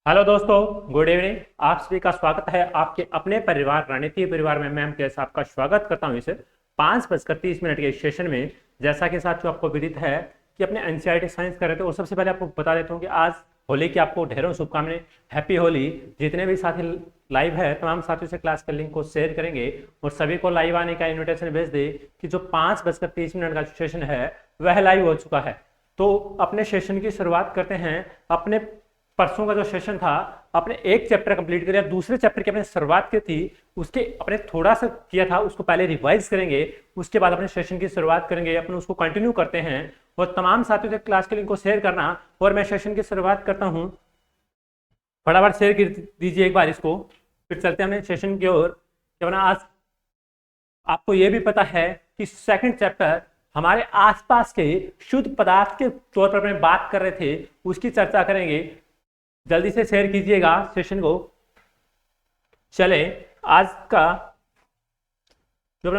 Hello दोस्तों, good evening. आप सभी का स्वागत है आपके अपने परिवार रणनीति परिवार में। मैम कैसे आपका स्वागत करता हूं इसे 5:30 के सेशन में। जैसा कि साथियों आपको विदित है कि अपने एनसीईआरटी साइंस कर रहे थे, और सबसे पहले आपको बता देता हूं कि आज होली की आपको ढेरों शुभकामनाएं। हैप्पी होली। जितने भी साथी लाइव है तमाम साथियों से क्लास के लिंक को शेयर करेंगे और सभी को लाइव आने का इन्विटेशन भेज दे कि जो 5:30 का सेशन है वह लाइव हो चुका है। तो अपने सेशन की शुरुआत करते हैं। अपने परसों का जो सेशन था अपने एक चैप्टर कंप्लीट किया, दूसरे चैप्टर की अपने शुरुआत की थी, उसके अपने थोड़ा सा किया था, उसको पहले रिवाइज करेंगे, उसके बाद अपने सेशन की शुरुआत करेंगे, अपन उसको कंटिन्यू करते हैं। और तमाम साथियों से क्लास के लिंक को शेयर करना। और मैं सेशन की शुरुआत करता हूँ, फटाफट शेयर कर दीजिए एक बार इसको, फिर चलते हैं अपने सेशन की ओर। आज आपको यह भी पता है कि सेकंड चैप्टर हमारे आसपास के शुद्ध पदार्थ के तौर पर अपने बात कर रहे थे, उसकी चर्चा करेंगे। जल्दी से शेयर कीजिएगा सेशन को। चले, आज का जो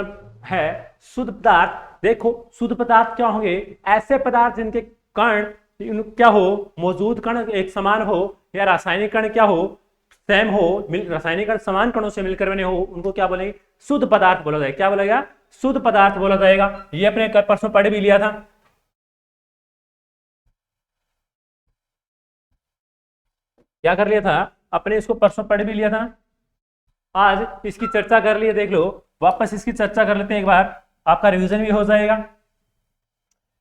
है शुद्ध पदार्थ। देखो, शुद्ध पदार्थ क्या होंगे? ऐसे पदार्थ जिनके कण क्या हो, मौजूद कण एक समान हो, या रासायनिक कण क्या हो, सेम हो, रासायनिक कण समान कणों से मिलकर बने हो, उनको क्या बोलेंगे? शुद्ध पदार्थ बोला जाएगा। क्या बोलेगा? शुद्ध पदार्थ बोला जाएगा। ये अपने परसों पढ़ भी लिया था। क्या कर लिया था? अपने इसको परसों पढ़ भी लिया था। आज इसकी चर्चा कर लिए, देख लो, वापस इसकी चर्चा कर लेते हैं एक बार, आपका रिवीजन भी हो जाएगा।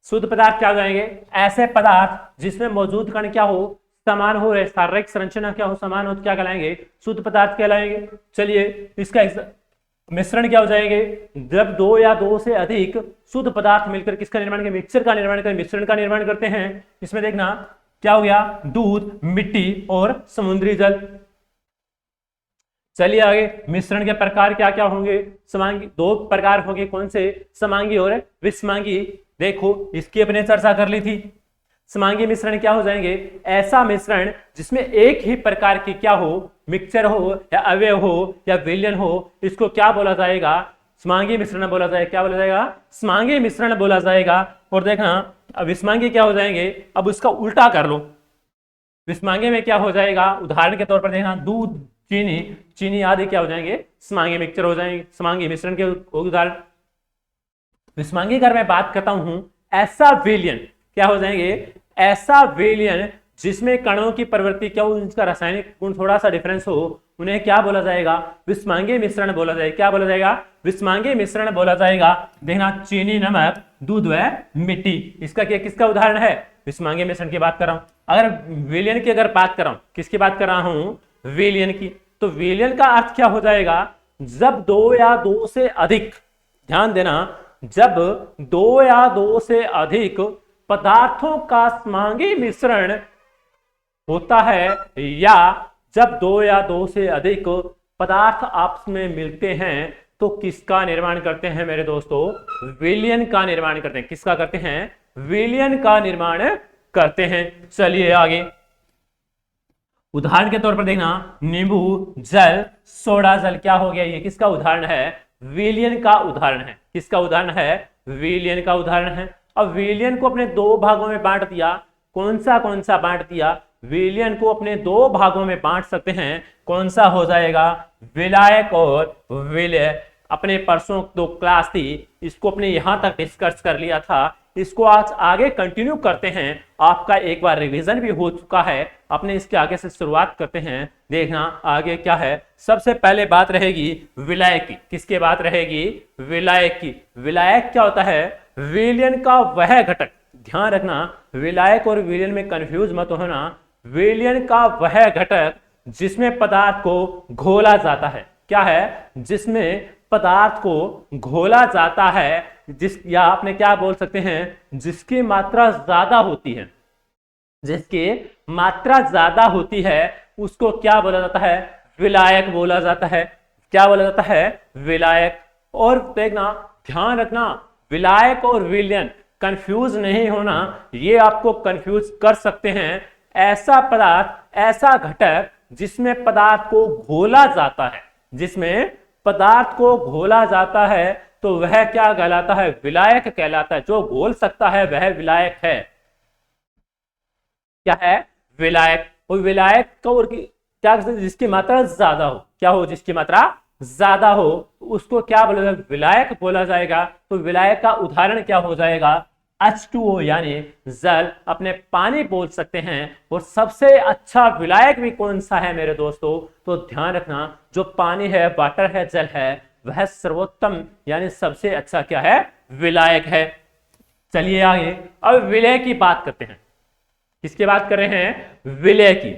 शुद्ध पदार्थ क्या हो जाएंगे? ऐसे पदार्थ जिसमें मौजूद कण क्या हो, समान हो, शारीरिक संरचना क्या हो, समान हो, तो क्या कहलाएंगे? शुद्ध पदार्थ कहलाएंगे। चलिए, इसका मिश्रण क्या हो जाएंगे? जब दो या दो से अधिक शुद्ध पदार्थ मिलकर किसका निर्माण करें? मिक्सचर का निर्माण करें, मिश्रण का निर्माण करते हैं। इसमें देखना क्या हो गया? दूध, मिट्टी और समुद्री जल। चलिए आगे, मिश्रण के प्रकार क्या क्या होंगे? समांगी दो प्रकार होंगे, कौन से? समांगी और विषमांगी। देखो, इसकी अपने चर्चा कर ली थी। समांगी मिश्रण क्या हो जाएंगे? ऐसा मिश्रण जिसमें एक ही प्रकार की क्या हो, मिक्सचर हो या अवयव हो या विलयन हो, इसको क्या बोला जाएगा? समांगी मिश्रण बोला जाएगा। क्या बोला जाएगा? समांगी मिश्रण बोला जाएगा। और देखना, अब विषमांगी क्या हो जाएंगे? अब उसका उल्टा कर लो। विषमांगी में क्या हो जाएगा? उदाहरण के तौर पर देखना, दूध, चीनी, चीनी आदि क्या हो जाएंगे? समांगी मिक्सचर हो जाएंगे, समांगी मिश्रण के उदाहरण। विषमांगी अगर मैं बात करता हूं, ऐसा विलयन क्या हो जाएंगे? ऐसा विलयन जिसमें कणों की प्रवृत्ति क्या हो, उनका रासायनिक गुण थोड़ा सा डिफरेंस हो, उन्हें क्या बोला जाएगा? विषमांगी मिश्रण बोला जाएगा। क्या बोला जाएगा? विषमांगी मिश्रण बोला जाएगा। देखना, चीनी, नमक, दूध व मिट्टी, इसका क्या, किसका उदाहरण है? विषमांगी मिश्रण की बात कर रहा हूं। अगर विलयन की अगर बात कर रहा हूं, किसकी बात कर रहा हूं? विलयन की। तो विलयन का अर्थ क्या हो जाएगा? जब दो या दो से अधिक, ध्यान देना, जब दो या दो से अधिक पदार्थों का समांगी मिश्रण होता है, या जब दो या दो से अधिक पदार्थ आपस में मिलते हैं, तो किसका निर्माण करते हैं मेरे दोस्तों? विलयन का निर्माण करते हैं। किसका करते हैं? विलयन का निर्माण करते हैं। चलिए आगे, उदाहरण के तौर पर देखना, नींबू जल, सोडा जल, क्या हो गया? ये किसका उदाहरण है? विलयन का उदाहरण है। किसका उदाहरण है? विलयन का उदाहरण है। अब विलयन को अपने दो भागों में बांट दिया। कौन सा बांट दिया? विलयन को अपने दो भागों में बांट सकते हैं। कौन सा हो जाएगा? विलायक और विलय। अपने परसों दो क्लास थी, इसको अपने यहां तक डिस्कस कर लिया था, इसको आज आगे कंटिन्यू करते हैं। आपका एक बार रिवीजन भी हो चुका है, अपने इसके आगे से शुरुआत करते हैं। देखना आगे क्या है। सबसे पहले बात रहेगी विलायक की। किसकी बात रहेगी? विलायक की। विलायक क्या होता है? विलयन का वह घटक, ध्यान रखना, विलायक और विलयन में कंफ्यूज मत होना। विलयन का वह घटक जिसमें पदार्थ को घोला जाता है। क्या है? जिसमें पदार्थ को घोला जाता है, जिस, या आपने क्या बोल सकते हैं, जिसकी मात्रा ज्यादा होती है। जिसकी मात्रा ज्यादा होती है उसको क्या बोला जाता है? विलायक बोला जाता है। क्या बोला जाता है? विलायक। और देखना, ध्यान रखना, विलायक और विलयन कंफ्यूज नहीं होना, ये आपको कंफ्यूज कर सकते हैं। ऐसा पदार्थ, ऐसा घटक जिसमें पदार्थ को घोला जाता है, जिसमें पदार्थ को घोला जाता है, तो वह क्या कहलाता है? विलायक कहलाता है। जो घोल सकता है वह विलायक है। क्या है? विलायक। और विलायक को और क्या कर सकते, जिसकी मात्रा ज्यादा हो, क्या हो, जिसकी मात्रा ज्यादा हो, उसको क्या बोला जाएगा, विलायक बोला जाएगा। तो विलायक का उदाहरण क्या हो जाएगा, H2O यानी जल, अपने पानी बोल सकते हैं। और सबसे अच्छा विलायक भी कौन सा है मेरे दोस्तों, तो ध्यान रखना, जो पानी है, वाटर है, जल है, वह सर्वोत्तम यानी सबसे अच्छा क्या है, विलायक है। चलिए आगे अब विलय की बात करते हैं। किसकी बात कर रहे हैं, विलय की।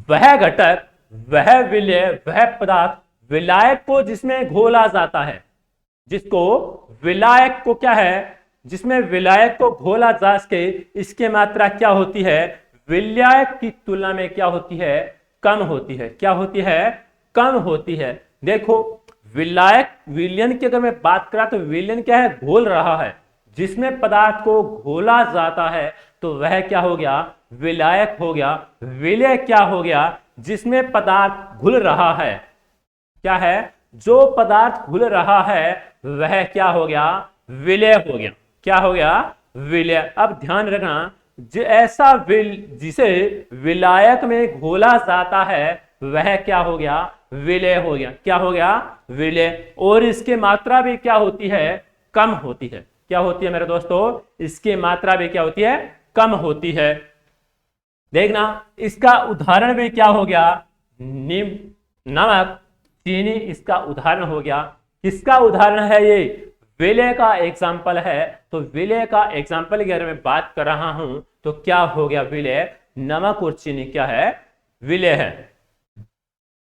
वह घटक, वह विलय, वह पदार्थ विलायक को जिसमें घोला जाता है, जिसको विलायक को क्या है, जिसमें विलायक को घोला जा सके, इसकी मात्रा क्या होती है, विलायक की तुलना में क्या होती है, कम होती है। क्या होती है, कम होती है। देखो विलायक, विलयन की अगर मैं बात करा तो विलयन क्या है, घोल रहा है, जिसमें पदार्थ को घोला जाता है तो वह क्या हो गया, विलायक हो गया। विलय क्या हो गया, जिसमें पदार्थ घुल रहा है, क्या है, जो पदार्थ घुल रहा है वह क्या हो गया, विलय हो गया। क्या हो गया, विलय। अब ध्यान रखना, ऐसा जिसे विलायक में घोला जाता है वह क्या हो गया, विलय हो गया। क्या हो गया, विलय। और इसकी मात्रा भी क्या होती है, कम होती है। क्या होती है मेरे दोस्तों, इसकी मात्रा भी क्या होती है, कम होती है। देखना इसका उदाहरण भी क्या हो गया, नमक, चीनी, इसका उदाहरण हो गया। किसका उदाहरण है ये, विलय का एग्जाम्पल है। तो विलय का एग्जाम्पल की अगर मैं बात कर रहा हूं तो क्या हो गया, विलय। नमक और चीनी क्या है, विलय है।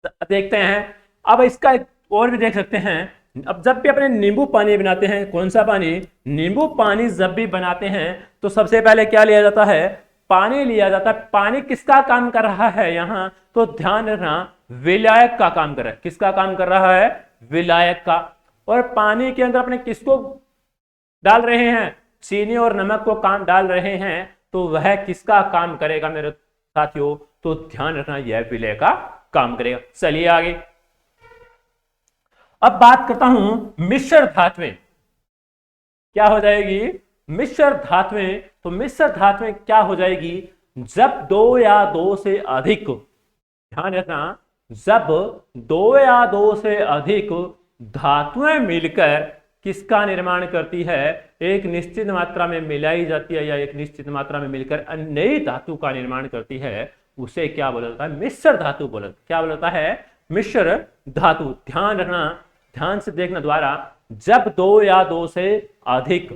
देखते हैं अब इसका और भी देख सकते हैं। अब जब भी अपने नींबू पानी बनाते हैं, कौन सा पानी, नींबू पानी जब भी बनाते हैं तो सबसे पहले क्या लिया जाता है, पानी लिया जाता है। पानी किसका काम कर रहा है यहां, तो ध्यान रखना, विलायक का काम कर रहा है। किसका काम कर रहा है, विलायक का। और पानी के अंदर अपने किसको डाल रहे हैं, चीनी और नमक को काम डाल रहे हैं, तो वह किसका काम करेगा मेरे साथियों, तो ध्यान रखना, यह विलय का काम करेगा। चलिए आगे अब बात करता हूं मिश्र धातुएं क्या हो जाएगी, मिश्र धातुएं। तो मिश्र धातुएं क्या हो जाएगी, जब दो या दो से अधिक, ध्यान रखना, जब दो या दो से अधिक धातुएं मिलकर किसका निर्माण करती है, एक निश्चित मात्रा में मिलाई जाती है या एक निश्चित मात्रा में मिलकर नई धातु का निर्माण करती है, उसे क्या बोला जाता है, मिश्र धातु बोला। क्या बोला जाता है, मिश्र धातु। ध्यान रखना, ध्यान से देखना द्वारा, जब दो या दो से अधिक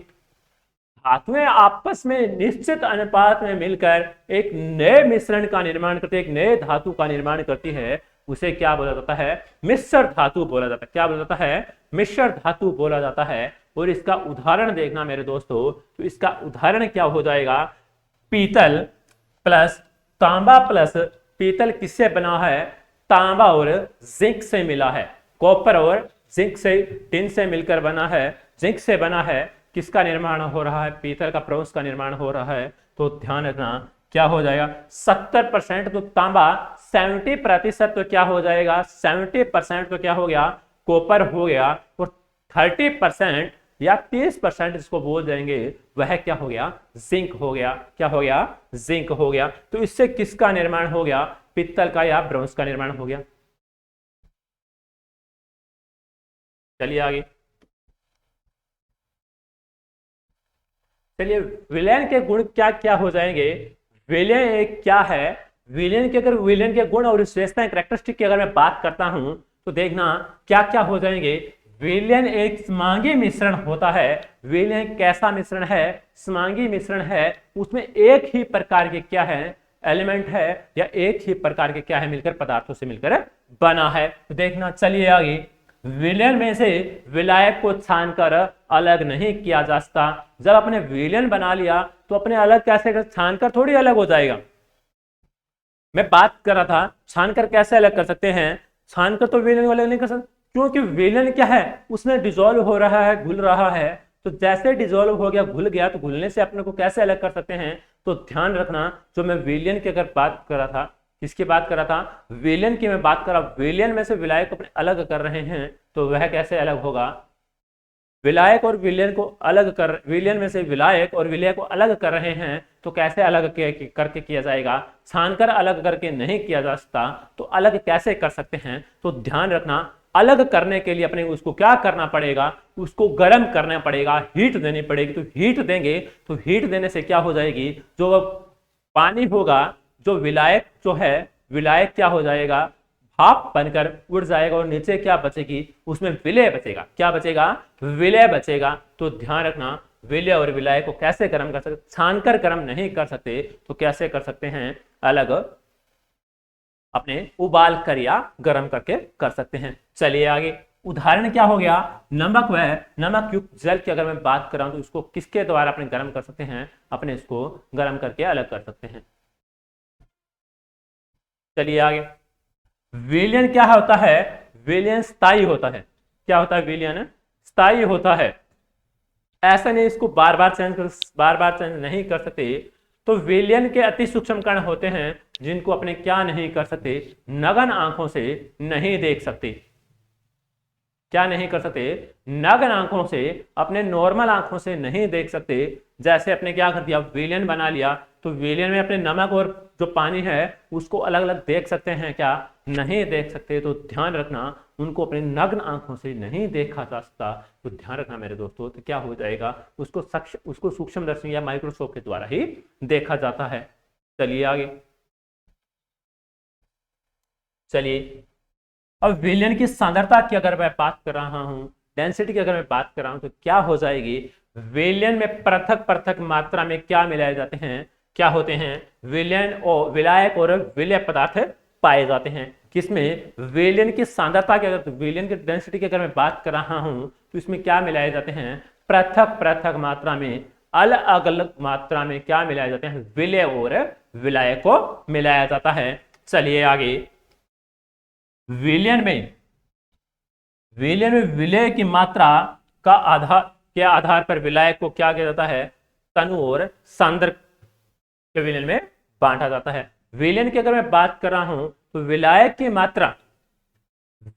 धातुएं आपस में निश्चित अनुपात में मिलकर एक नए मिश्रण का निर्माण करती है, एक नए धातु का निर्माण करती है, उसे क्या बोला जाता है, मिश्र धातु बोला जाता है। क्या बोला जाता है, मिश्र धातु बोला जाता है। और इसका उदाहरण देखना मेरे दोस्तों, तो इसका उदाहरण क्या हो जाएगा, पीतल प्लस तांबा प्लस, पीतल किससे बना है, तांबा और जिंक से मिला है। कॉपर और जिंक से, टिन से मिलकर बना है, जिंक से बना है। किसका निर्माण हो रहा है, पीतल का ब्रोंज का निर्माण हो रहा है। तो ध्यान रखना क्या हो जाएगा, 70% तो तांबा, 70% तो क्या हो जाएगा, 70% तो क्या हो गया, कॉपर हो गया। और 30% या 30% इसको बोल देंगे, वह क्या हो गया, जिंक हो गया। क्या हो गया, जिंक हो गया। तो इससे किसका निर्माण हो गया, पित्तल का या ब्रोंज का निर्माण हो गया। चलिए आगे, चलिए विलयन के गुण क्या क्या हो जाएंगे। विलयन एक क्या है, विलयन के, अगर विलयन के गुण और विशेषताएं, कैरेक्टरिस्टिक की अगर मैं बात करता हूं तो देखना क्या क्या हो जाएंगे। विलयन एक समांगी मिश्रण होता है। विलयन कैसा मिश्रण है, समांगी मिश्रण है। उसमें एक ही प्रकार के क्या है, एलिमेंट है, या एक ही प्रकार के क्या है, मिलकर पदार्थों से मिलकर बना है। तो देखना, चलिए आगे, विलयन में से विलायक को छानकर अलग नहीं किया जा सकता। जब अपने विलयन बना लिया तो अपने अलग कैसे, छानकर थोड़ी अलग हो जाएगा। मैं बात कर रहा था छानकर कैसे अलग कर सकते हैं, छानकर तो विलयन को अलग नहीं कर सकते, क्योंकि विलयन क्या है, उसमें डिजोल्व हो रहा है, घुल रहा है। तो जैसे डिजोल्व हो गया, घुल गया, तो घुलने से अपने को कैसे अलग कर सकते हैं। तो ध्यान रखना, जो मैं विलयन की अगर बात कर रहा था, किसकी बात कर रहा था, विलयन की मैं बात कर रहा, विलयन में से विलायक अपने अलग कर रहे हैं, तो वह कैसे अलग होगा, विलायक और विलयन को अलग कर, विलयन में से विलायक और विलय को अलग कर रहे हैं, तो कैसे अलग करके किया जाएगा, छानकर अलग करके नहीं किया जा सकता, तो अलग कैसे कर सकते हैं। तो ध्यान रखना, अलग करने के लिए अपने उसको क्या करना पड़ेगा, उसको गर्म करना पड़ेगा, हीट देनी पड़ेगी। तो हीट देंगे तो हीट देने से क्या हो जाएगी, जो पानी होगा, जो विलायक जो है, विलायक क्या हो जाएगा, भाप बनकर उड़ जाएगा और नीचे क्या बचेगी, उसमें विलय बचेगा। क्या बचेगा, विलय बचेगा। तो ध्यान रखना, विलय और विलय को कैसे गर्म कर सकते, छानकर गर्म नहीं कर सकते तो कैसे कर सकते हैं, अलग अपने उबाल कर या गर्म करके कर सकते हैं। चलिए आगे, उदाहरण क्या हो गया, नमक व नमक युक्त जल की अगर मैं बात कर रहा हूं तो इसको किसके द्वारा अपने गर्म कर सकते हैं, अपने इसको गर्म करके अलग कर सकते हैं। चलिए आगे, विलयन क्या होता है, विलयन स्थायी होता है। क्या होता है, विलयन स्थायी होता है। ऐसा नहीं इसको बार बार चेंज नहीं कर सकते। तो विलयन के अति सूक्ष्म कण होते हैं जिनको अपने क्या नहीं कर सकते, नग्न आंखों से नहीं देख सकते। क्या नहीं कर सकते, नग्न आंखों से, अपने नॉर्मल आंखों से नहीं देख सकते। जैसे अपने क्या कर दिया, विलयन बना लिया, तो विलयन में अपने नमक और जो पानी है उसको अलग अलग देख सकते हैं, क्या नहीं देख सकते। तो ध्यान रखना, उनको अपने नग्न आंखों से नहीं देखा जा सकता। तो ध्यान रखना मेरे दोस्तों, तो क्या हो जाएगा, उसको सूक्ष्मदर्शी या माइक्रोस्कोप के द्वारा ही देखा जाता है। चलिए आगे, चलिए अब विलयन की सांद्रता की अगर मैं बात कर रहा हूं, डेंसिटी की अगर मैं बात कर रहा हूं, तो क्या हो जाएगी, विलयन में पृथक पृथक मात्रा में क्या मिलाए जाते हैं, क्या होते हैं, विलयन और विलायक और विलय पदार्थ पाए जाते हैं। किसमें, विलयन की सांद्रता की, अगर विलयन की डेंसिटी की अगर मैं बात कर रहा हूं तो इसमें क्या मिलाए जाते हैं, पृथक पृथक मात्रा में, अलग अलग मात्रा में क्या मिलाए जाते हैं, विलय और विलायक को मिलाया जाता है। चलिए आगे, विलयन में विलय की मात्रा का आधार के आधार पर विलायक को क्या किया जाता है, तनु और सांद्र के विलयन में बांटा जाता है। विलयन की अगर मैं बात कर रहा हूं तो विलायक की मात्रा,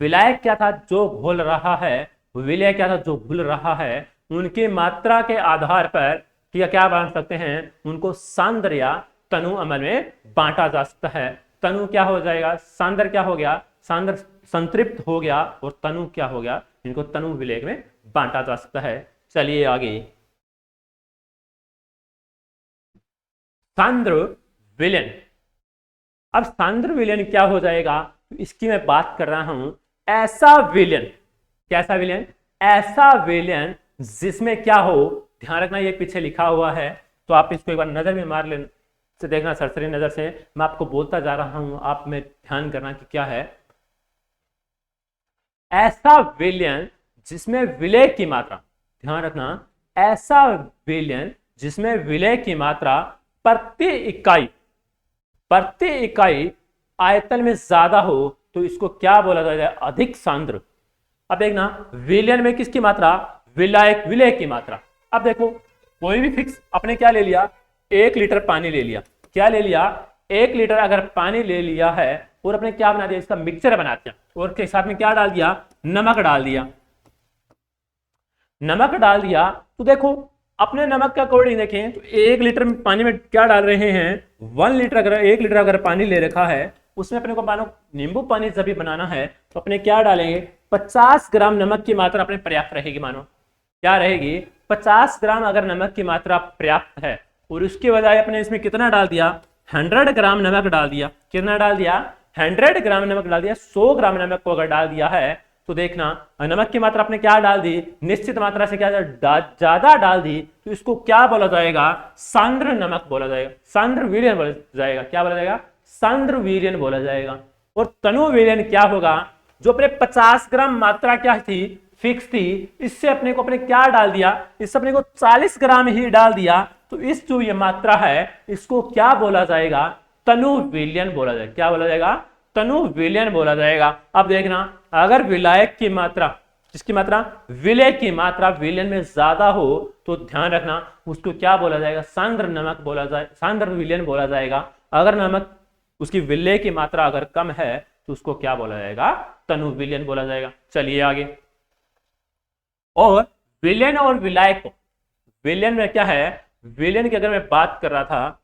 विलायक क्या था, जो घोल रहा है, विलय क्या था, जो घुल रहा है, उनकी मात्रा के आधार पर क्या बांट सकते हैं, उनको सांद्र या तनु अमल में बांटा जा सकता है। तनु क्या हो जाएगा, सांद्र क्या हो गया, सांद्र संतृप्त हो गया, और तनु क्या हो गया, इनको तनु विलय में बांटा जा सकता है। चलिए आगे, सांद्र विलयन। अब सांद्र विलयन क्या हो जाएगा, तो इसकी मैं बात कर रहा हूं, ऐसा विलयन, कैसा विलयन, ऐसा विलयन जिसमें क्या हो, ध्यान रखना ये पीछे लिखा हुआ है, तो आप इसको एक बार नजर में मार लेना से देखना, सरसरी नजर से मैं आपको बोलता जा रहा हूं, आप में ध्यान करना कि क्या है। ऐसा विलयन जिसमें विलय की मात्रा, ध्यान रखना, ऐसा विलयन जिसमें विलय की मात्रा प्रति इकाई आयतन में ज्यादा हो, तो इसको क्या बोला जाएगा, अधिक सांद्र। अब देखना, विलयन में किसकी मात्रा, विलय की मात्रा। अब देखो, कोई भी फिक्स अपने क्या ले लिया, 1 लीटर पानी ले लिया, क्या ले लिया, 1 लीटर अगर पानी ले लिया है और अपने क्या बना दिया, इसका मिक्सचर बना दिया, और के साथ में क्या डाल दिया, नमक डाल दिया। नमक डाल दिया तो देखो, अपने नमक के अकॉर्डिंग देखें तो 1 लीटर पानी में क्या डाल रहे हैं, 1 लीटर, अगर 1 लीटर अगर पानी ले रखा है, उसमें अपने को मानो नींबू पानी जब भी बनाना है तो अपने क्या डालेंगे, 50 ग्राम नमक की मात्रा अपने पर्याप्त रहेगी। मानो क्या रहेगी, 50 ग्राम अगर नमक की मात्रा पर्याप्त है, और उसके बजाय अपने इसमें कितना डाल दिया, 100 ग्राम नमक डाल दिया। कितना डाल दिया, 100 ग्राम नमक डाल दिया। 100 ग्राम नमक को अगर डाल दिया है तो देखना, नमक की मात्रा आपने क्या डाल दी, निश्चित मात्रा से क्या ज्यादा डाल दी, तो इसको क्या बोला जाएगा, सांद्र नमक बोला जाएगा, सांद्र विलयन बोला जाएगा। क्या बोला जाएगा, सांद्र विलयन बोला जाएगा। और तनु विलयन क्या होगा, जो अपने 50 ग्राम मात्रा क्या थी, फिक्स थी, इससे अपने को अपने क्या डाल दिया, इससे अपने को 40 ग्राम ही डाल दिया, तो इस जो ये मात्रा है इसको क्या बोला जाएगा, तनु विलयन बोला जाएगा। क्या बोला जाएगा, तनु विलयन बोला जाएगा। अब देखना, अगर विलायक की मात्रा, जिसकी मात्रा, विलय की मात्रा विलयन में ज्यादा हो, तो ध्यान रखना उसको क्या बोला जाएगा, सांद्र नमक बोला जाए, सांद्र विलयन बोला जाएगा। अगर नमक उसकी विलय की मात्रा अगर कम है तो उसको क्या बोला जाएगा, तनु विलयन बोला जाएगा। चलिए आगे, और विलयन और विलायक को, विलयन में क्या है, विलेन की अगर मैं बात कर रहा था,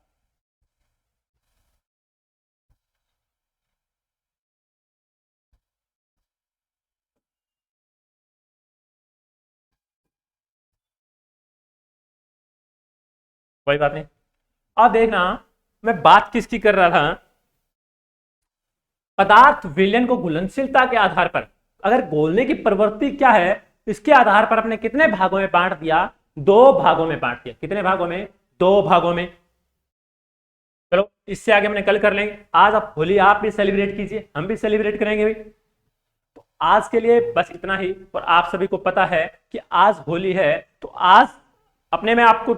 कोई बात नहीं। अब देखना, मैं बात किसकी कर रहा था, पदार्थ विलयन को घुलनशीलता के आधार पर, अगर घोलने की प्रवृत्ति क्या है इसके आधार पर अपने कितने भागों में बांट दिया, दो भागों में बांट दिया। कितने भागों में? दो भागों में। चलो इससे आगे हमने कल कर लेंगे। आज आप होली आप भी सेलिब्रेट कीजिए, हम भी सेलिब्रेट करेंगे भाई। तो आज के लिए बस इतना ही। और आप सभी को पता है कि आज होली है, तो आज अपने में आपको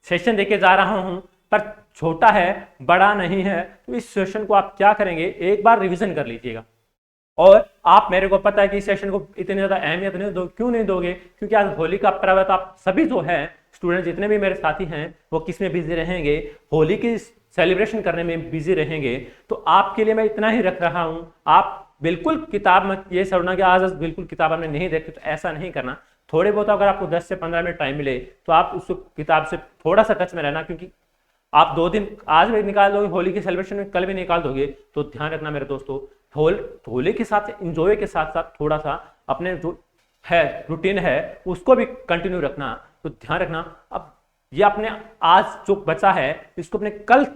सेशन देके जा रहा हूं, पर छोटा है, बड़ा नहीं है। तो इस सेशन को आप क्या करेंगे, एक बार रिवीजन कर लीजिएगा। और आप, मेरे को पता है कि इस सेशन को इतनी ज्यादा अहमियत नहीं दो, क्यों नहीं दोगे? क्योंकि आज होली का पर्व है, तो आप सभी जो है स्टूडेंट, जितने भी मेरे साथी हैं, वो किस में बिजी रहेंगे? होली की सेलिब्रेशन करने में बिजी रहेंगे। तो आपके लिए मैं इतना ही रख रहा हूं। आप बिल्कुल किताब मत ये समझना कि आज बिल्कुल किताब हमने नहीं देखी, तो ऐसा नहीं करना। थोड़े बहुत अगर आपको 10 से 15 मिनट टाइम मिले तो आप उस किताब से थोड़ा सा टच में रहना, क्योंकि आप 2 दिन आज भी निकाल दोगे होली के सेलिब्रेशन में, कल भी निकाल दोगे, तो ध्यान रखना मेरे दोस्तों, होली के साथ एंजॉय के साथ साथ थोड़ा सा अपने जो है रूटीन है उसको भी कंटिन्यू रखना। तो ध्यान रखना। अब ये अपने आज जो बचा है इसको अपने कल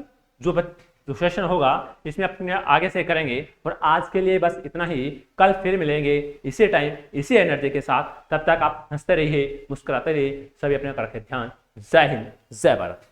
जो सेशन होगा इसमें अपने आगे से करेंगे। और आज के लिए बस इतना ही। कल फिर मिलेंगे इसी टाइम इसी एनर्जी के साथ। तब तक आप हंसते रहिए, मुस्कुराते रहिए। सभी अपने कर ध्यान। जय हिंद, जय भारत।